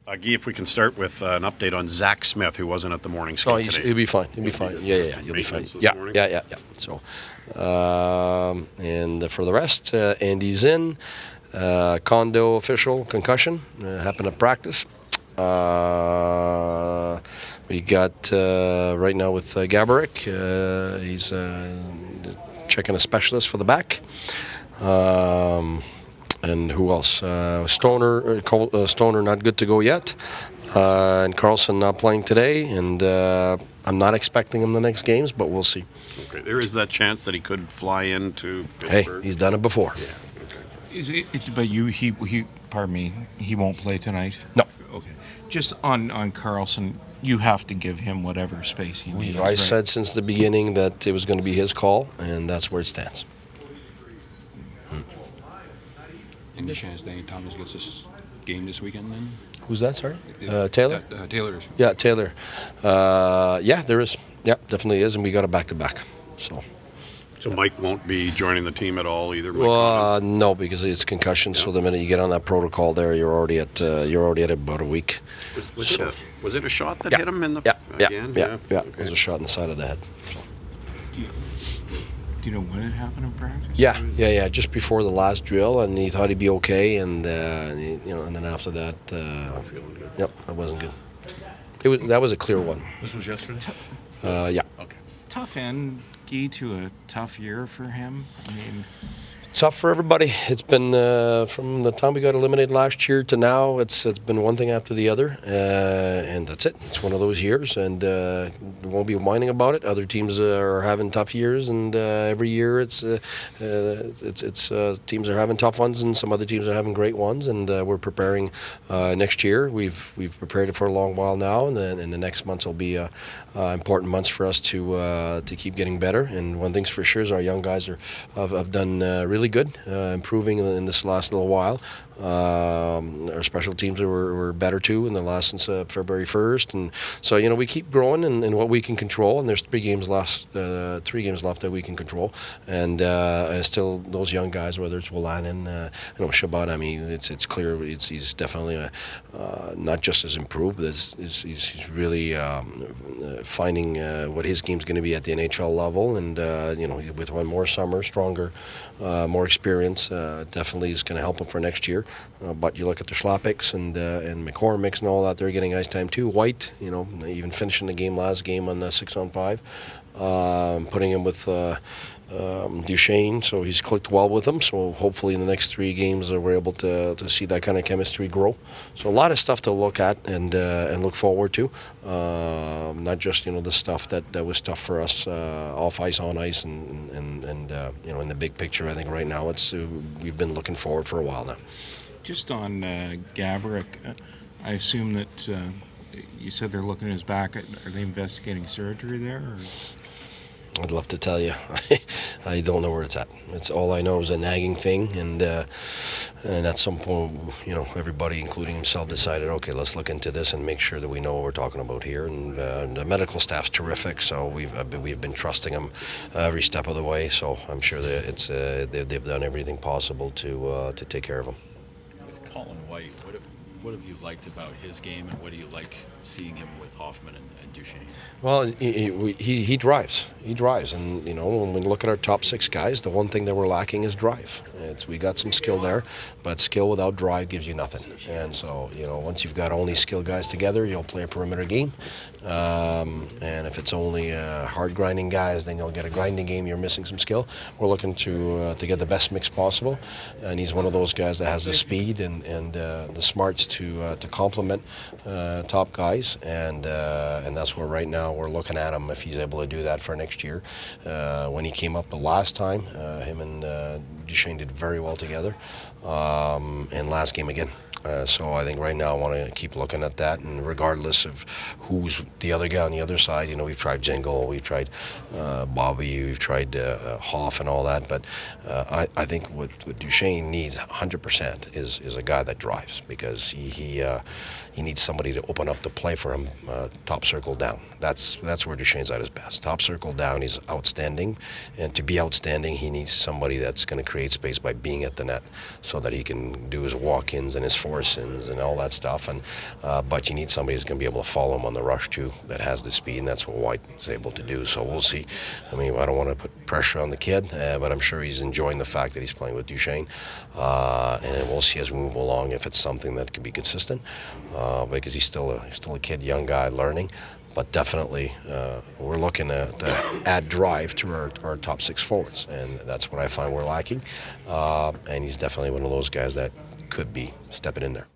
Guy, if we can start with an update on Zach Smith, who wasn't at the morning skate today. He'll be fine. He'll be fine. Yeah. He'll be fine. Yeah. So, and for the rest, Andy's in. Condo official concussion happened at practice. We got right now with Gaborik. He's checking a specialist for the back. And who else? Stoner not good to go yet. And Carlson not playing today. And I'm not expecting him the next games, but we'll see. Okay, there is that chance that he could fly into Pittsburgh. Hey, he's done it before. Yeah. Okay. Is it? But pardon me. He won't play tonight. No. Okay. Just on Carlson, you have to give him whatever space he needs. I said since the beginning that it was going to be his call, and that's where it stands. Any chance Danny Thomas gets this game this weekend then? Who's that, sorry? Taylor? Taylor. Yeah, Taylor. Yeah, there is. Yeah, definitely is, and we got a back-to-back. So Mike won't be joining the team at all either? No, because it's concussion, so the minute you get on that protocol there, you're already at about a week. Was it a shot that hit him in the again? Yeah. It was a shot in the side of the head. So. Do you know when it happened in practice? Yeah. Just before the last drill, and he thought he'd be okay, and and then after that, that wasn't good. That was a clear one. This was yesterday. Yeah. Okay. Tough end, Guy, to a tough year for him. I mean, tough for everybody. It's been from the time we got eliminated last year to now. It's been one thing after the other, and that's it. It's one of those years, and we won't be whining about it. Other teams are having tough years, and every year it's teams are having tough ones, and some other teams are having great ones. And we're preparing next year. We've prepared it for a long while now, and then the next months will be important months for us to keep getting better. And one thing's for sure is our young guys have done really good, improving in this last little while. Our special teams were better too in the last since February 1st, and so we keep growing in what we can control. And there's 3 games left that we can control, and still those young guys, whether it's Wolanin, Shabbat. I mean, it's clear he's definitely not just as improved, but he's really finding what his game's going to be at the NHL level, and with one more summer, stronger, more experience, definitely is going to help him for next year. But you look at the Schlapiks and McCormick's and all that; they're getting ice time too. White, even finishing the last game on the 6-on-5, putting him with Duchesne, so he's clicked well with him. So hopefully in the next 3 games we're able to see that kind of chemistry grow. So a lot of stuff to look at and look forward to. Not just the stuff that was tough for us off ice, on ice, and in the big picture. I think right now we've been looking forward for a while now. Just on Gaborik, I assume that you said they're looking at his back. Are they investigating surgery there? Or? I'd love to tell you. I don't know where it's at. It's all I know is a nagging thing, and at some point, everybody, including himself, decided, okay, let's look into this and make sure that we know what we're talking about here. And the medical staff's terrific, so we've been trusting them every step of the way. So I'm sure that they've done everything possible to take care of him. With Colin White, what have you liked about his game, and what do you like seeing him with Hoffman and Duchesne? Well, he drives. He drives, and when we look at our top 6 guys, the one thing that we're lacking is drive. We got some skill there, but skill without drive gives you nothing. And so once you've got only skilled guys together, you'll play a perimeter game. And if it's only hard grinding guys, then you'll get a grinding game. You're missing some skill. We're looking to get the best mix possible, and he's one of those guys that has the speed and the smarts to complement top guys, and that's where right now we're looking at him if he's able to do that for next year. When he came up the last time, him and Duchesne did very well together, and last game again. So I think right now I want to keep looking at that, and regardless of who's the other guy on the other side, we've tried Jingle, we've tried Bobby, we've tried Hoff and all that, but I think what Duchesne needs 100% is a guy that drives, because he needs somebody to open up the play for him, top circle down. That's where Duchesne's at his best. Top circle down, he's outstanding, and to be outstanding, he needs somebody that's going to create space by being at the net, so that he can do his walk-ins and his force Orsons and all that stuff. And but you need somebody who's going to be able to follow him on the rush too, that has the speed, and that's what White is able to do. So we'll see. I mean, I don't want to put pressure on the kid, but I'm sure he's enjoying the fact that he's playing with Duchesne. And then we'll see as we move along if it's something that can be consistent, because he's still a kid, young guy learning. But definitely, we're looking to add drive to our top 6 forwards, and that's what I find we're lacking. And he's definitely one of those guys that could be stepping in there.